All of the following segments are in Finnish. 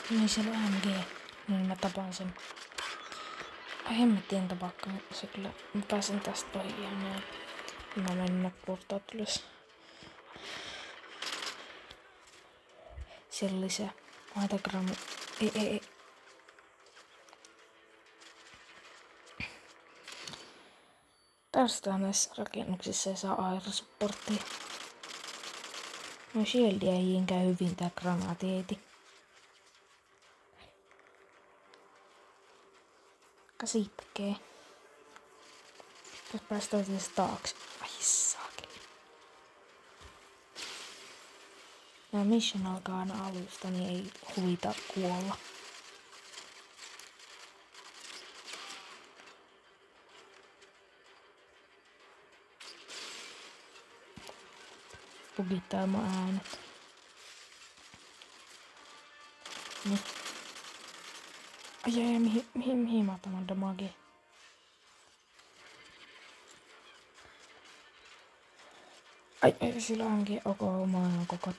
Niin siellä on MG. Niin mä tapaan sen. Ai hemmettien tapakka. Se kyllä. Mä pääsen tästä ohi ihan näin. Mä menen portaat ylös. Siellä oli se maitagrammi. Ei. Tästä näissä rakennuksissa ei saa aerosupporttia. No shieldiäjiin käy hyvin tää granaatieti. Kasitkee. Jos päästään tästä taakse. Ai saakeli. Nää mission alkaa aina alusta, niin ei huvita kuolla. Pugittaa mun äänet. Niin. Ai mihin mä otan damagea? Ai sillä onkin maa kokot.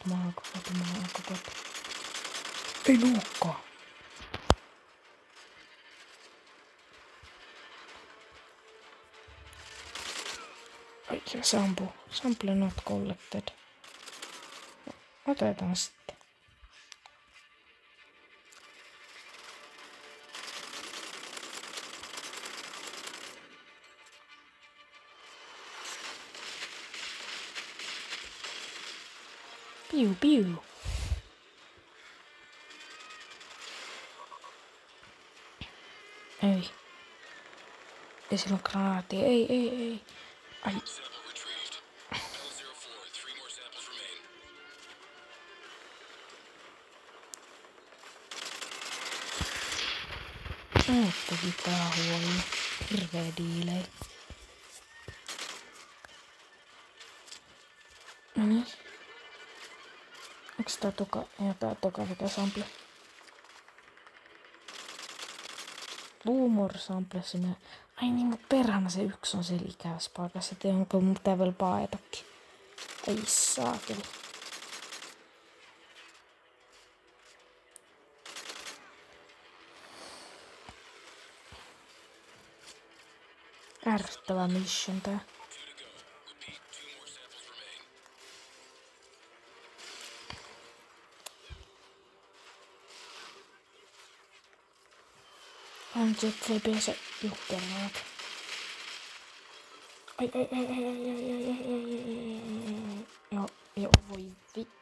Ei nuukkaa. Ai sample not collected. Otetaan sitten. Piu. Ei. Ei sillä on granaattia. Ei. Ai. Toki tää huoli. Hirveä diilei. Noniin. Onks tää toka? Ja tää toka mikä sample. Luumor sample sinne. Ai niin, mut perhana se yksi on siellä ikävässä paikassa. Et onko mun pitää vielä paetakin. Ai saakeli. Ärsyttävä mission tää. On se ei pääse juttelemaan. Ai. Joo, voi vittu.